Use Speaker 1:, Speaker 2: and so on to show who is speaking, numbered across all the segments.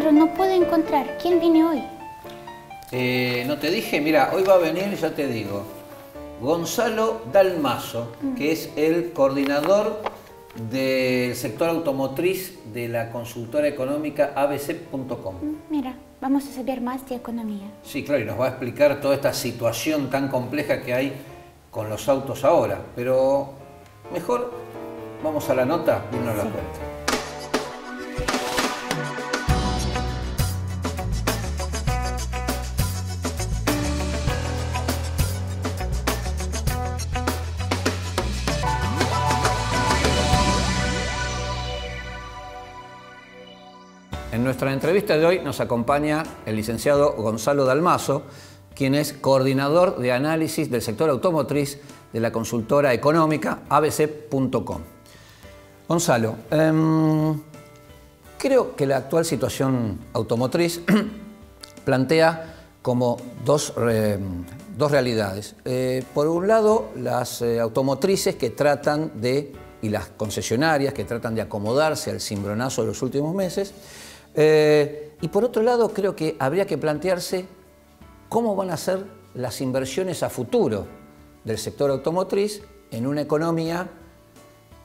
Speaker 1: Alejandro, no puedo encontrar. ¿Quién viene hoy?
Speaker 2: No te dije, mira, hoy va a venir, ya te digo, Gonzalo Dalmaso, que es el coordinador del sector automotriz de la consultora económica abc.com.
Speaker 1: Mira, vamos a saber más de economía.
Speaker 2: Sí, claro, y nos va a explicar toda esta situación tan compleja que hay con los autos ahora. Pero mejor vamos a la nota y nos la cuenta. En nuestra entrevista de hoy nos acompaña el licenciado Gonzalo Dalmaso, quien es coordinador de análisis del sector automotriz de la consultora económica abc.com. Gonzalo, creo que la actual situación automotriz plantea como dos realidades. Por un lado, las automotrices que tratan de, y las concesionarias que tratan de acomodarse al cimbronazo de los últimos meses. Y por otro lado, creo que habría que plantearse cómo van a ser las inversiones a futuro del sector automotriz en una economía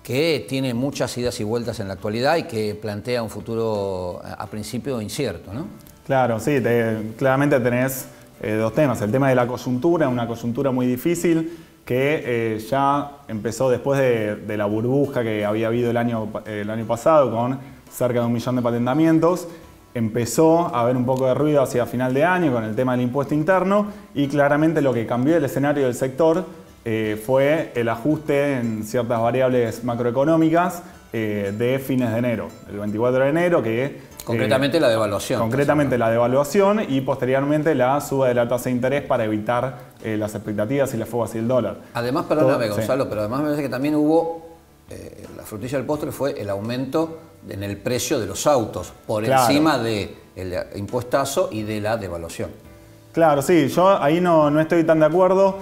Speaker 2: que tiene muchas idas y vueltas en la actualidad y que plantea un futuro a principio incierto, ¿no?
Speaker 3: Claro, sí, claramente tenés dos temas. El tema de la coyuntura, una coyuntura muy difícil que ya empezó después de la burbuja que había habido el año pasado con cerca de 1 millón de patentamientos. Empezó a haber un poco de ruido hacia final de año con el tema del impuesto interno y claramente lo que cambió el escenario del sector fue el ajuste en ciertas variables macroeconómicas de fines de enero, el 24 de enero, que
Speaker 2: concretamente la devaluación.
Speaker 3: Concretamente la devaluación y posteriormente la suba de la tasa de interés para evitar las expectativas y la fuga hacia el dólar.
Speaker 2: Además, perdóname Gonzalo,
Speaker 3: sí.
Speaker 2: Pero además me parece que también hubo, la frutilla del postre fue el aumento en el precio de los autos, por encima del impuestazo y de la devaluación.
Speaker 3: Claro, sí, yo ahí no estoy tan de acuerdo.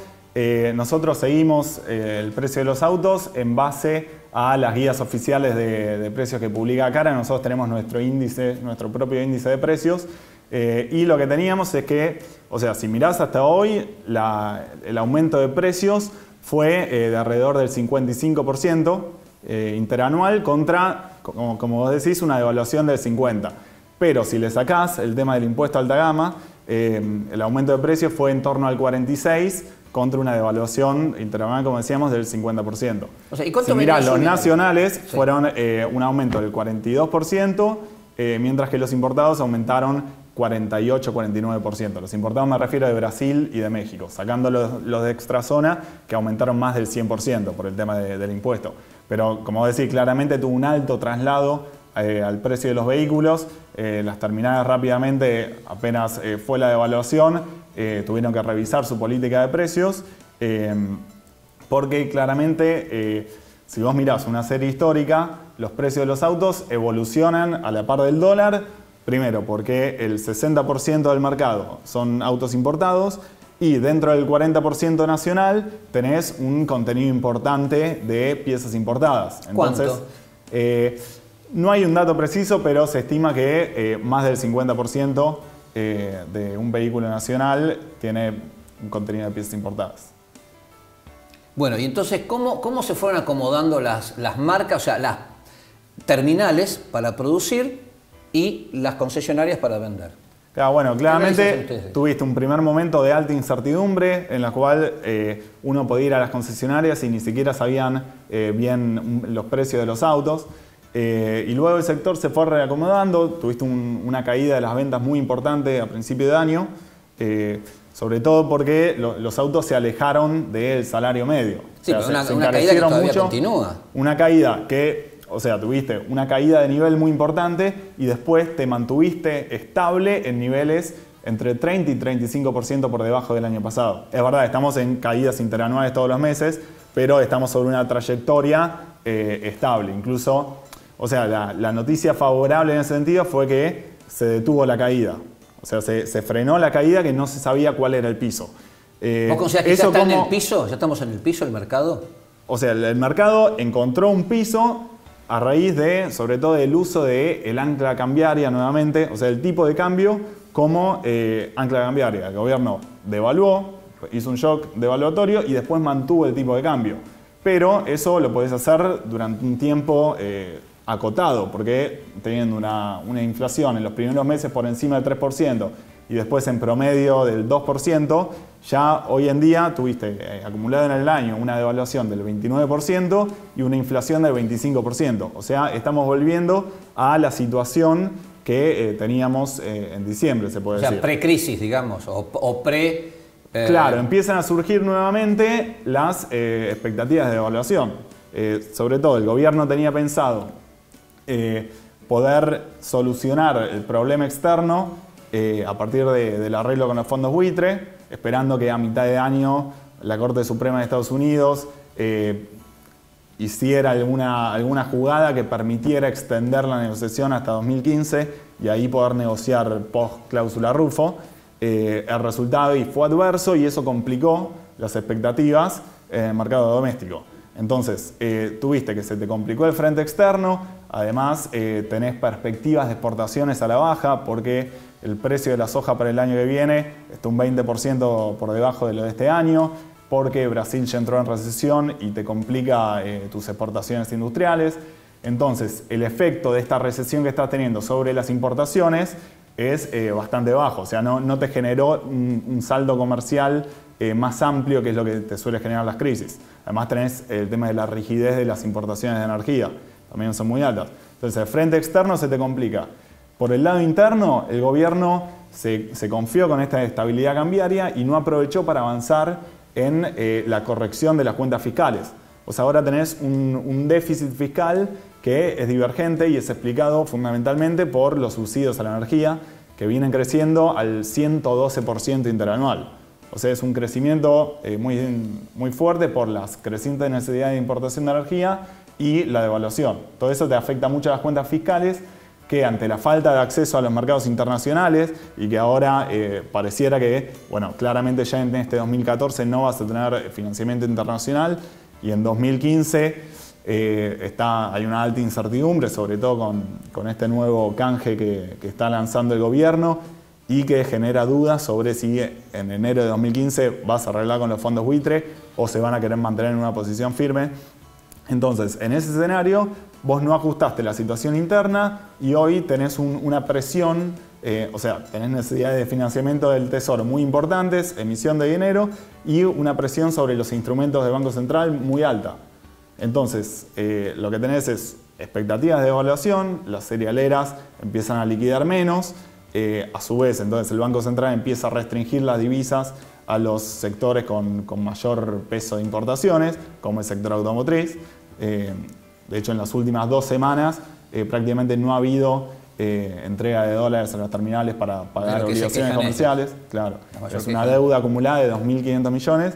Speaker 3: Nosotros seguimos el precio de los autos en base a las guías oficiales de precios que publica Cara. Nosotros tenemos nuestro índice, nuestro propio índice de precios. Y lo que teníamos es que, o sea, si mirás hasta hoy, el aumento de precios fue de alrededor del 55% interanual contra, como vos decís, una devaluación del 50%. Pero si le sacás el tema del impuesto a alta gama, el aumento de precios fue en torno al 46% contra una devaluación interanual, como decíamos, del 50%.
Speaker 2: O sea, ¿y cuánto
Speaker 3: si mirás, los nacionales
Speaker 2: sí,
Speaker 3: fueron un aumento del 42%, mientras que los importados aumentaron 48-49%. Los importados me refiero de Brasil y de México, sacando los de extrazona que aumentaron más del 100% por el tema del impuesto. Pero como decís, claramente tuvo un alto traslado al precio de los vehículos. Las terminales rápidamente, apenas fue la devaluación, tuvieron que revisar su política de precios porque claramente, si vos mirás una serie histórica, los precios de los autos evolucionan a la par del dólar. Primero, porque el 60% del mercado son autos importados y dentro del 40% nacional tenés un contenido importante de piezas importadas. Entonces, no hay un dato preciso, pero se estima que más del 50% de un vehículo nacional tiene un contenido de piezas importadas.
Speaker 2: Bueno, y entonces, ¿cómo se fueron acomodando las marcas, o sea, las terminales para producir y las concesionarias para vender?
Speaker 3: Claro, bueno, claramente tuviste un primer momento de alta incertidumbre en la cual uno podía ir a las concesionarias y ni siquiera sabían bien los precios de los autos. Y luego el sector se fue reacomodando, tuviste una caída de las ventas muy importante a principio de año, sobre todo porque los autos se alejaron del salario medio.
Speaker 2: Sí, o sea, pero una caída que todavía continúa.
Speaker 3: Una caída que, o sea, tuviste una caída de nivel muy importante y después te mantuviste estable en niveles entre 30 y 35% por debajo del año pasado. Es verdad, estamos en caídas interanuales todos los meses, pero estamos sobre una trayectoria estable. Incluso, o sea, la noticia favorable en ese sentido fue que se detuvo la caída. O sea, se frenó la caída que no se sabía cuál era el piso.
Speaker 2: ¿Vos considerás que ya está en el piso? ¿Ya estamos en el piso del mercado?
Speaker 3: O sea, el mercado encontró un piso a raíz de, sobre todo, del uso del ancla cambiaria nuevamente, o sea, el tipo de cambio como ancla cambiaria. El gobierno devaluó, hizo un shock devaluatorio y después mantuvo el tipo de cambio. Pero eso lo podés hacer durante un tiempo acotado, porque teniendo una inflación en los primeros meses por encima del 3% y después en promedio del 2%, ya hoy en día tuviste acumulado en el año una devaluación del 29% y una inflación del 25%. O sea, estamos volviendo a la situación que teníamos en diciembre, se puede decir.
Speaker 2: O sea, pre-crisis, digamos, o pre...
Speaker 3: Claro, empiezan a surgir nuevamente las expectativas de devaluación. Sobre todo, el gobierno tenía pensado poder solucionar el problema externo a partir del arreglo con los fondos buitre, esperando que a mitad de año la Corte Suprema de Estados Unidos hiciera alguna jugada que permitiera extender la negociación hasta 2015 y ahí poder negociar post-cláusula Rufo. El resultado fue adverso y eso complicó las expectativas en el mercado doméstico. Entonces, tuviste que se te complicó el frente externo, además tenés perspectivas de exportaciones a la baja porque el precio de la soja para el año que viene está un 20% por debajo de lo de este año, porque Brasil ya entró en recesión y te complica tus exportaciones industriales. Entonces, el efecto de esta recesión que estás teniendo sobre las importaciones es bastante bajo, o sea, no te generó un saldo comercial más amplio, que es lo que te suele generar las crisis. Además tenés el tema de la rigidez de las importaciones de energía, también son muy altas. Entonces el frente externo se te complica. Por el lado interno, el gobierno se confió con esta estabilidad cambiaria y no aprovechó para avanzar en la corrección de las cuentas fiscales. O sea, ahora tenés un déficit fiscal que es divergente y es explicado fundamentalmente por los subsidios a la energía que vienen creciendo al 112% interanual. O sea, es un crecimiento muy fuerte por las crecientes necesidades de importación de energía y la devaluación. Todo eso te afecta mucho a las cuentas fiscales que ante la falta de acceso a los mercados internacionales y que ahora pareciera que, bueno, claramente ya en este 2014 no vas a tener financiamiento internacional y en 2015 hay una alta incertidumbre, sobre todo con este nuevo canje que está lanzando el gobierno y que genera dudas sobre si en enero de 2015 vas a arreglar con los fondos buitre o se van a querer mantener en una posición firme. Entonces, en ese escenario, vos no ajustaste la situación interna y hoy tenés una presión, o sea, tenés necesidades de financiamiento del Tesoro muy importantes, emisión de dinero y una presión sobre los instrumentos del Banco Central muy alta. Entonces, lo que tenés es expectativas de devaluación, las cerealeras empiezan a liquidar menos, a su vez, entonces el Banco Central empieza a restringir las divisas a los sectores con mayor peso de importaciones, como el sector automotriz. De hecho, en las últimas 2 semanas prácticamente no ha habido entrega de dólares a las terminales para pagar obligaciones comerciales. Claro, es una deuda acumulada de 2.500 millones.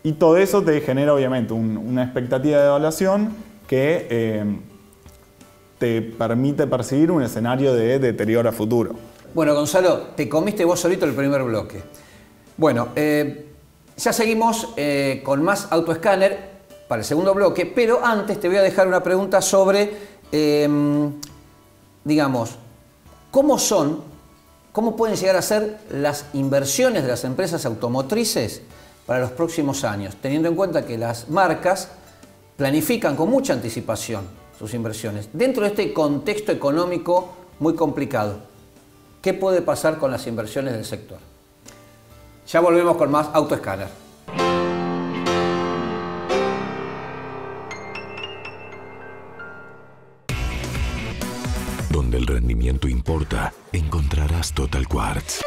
Speaker 3: Y todo eso te genera, obviamente, una expectativa de devaluación que te permite percibir un escenario de deterioro a futuro.
Speaker 2: Bueno, Gonzalo, te comiste vos solito el primer bloque. Bueno, ya seguimos con más autoescáner para el segundo bloque, pero antes te voy a dejar una pregunta sobre, digamos, cómo pueden llegar a ser las inversiones de las empresas automotrices para los próximos años, teniendo en cuenta que las marcas planifican con mucha anticipación sus inversiones. Dentro de este contexto económico muy complicado, ¿qué puede pasar con las inversiones del sector? Ya volvemos con más autoescáner.
Speaker 4: Donde el rendimiento importa, encontrarás Total Quartz.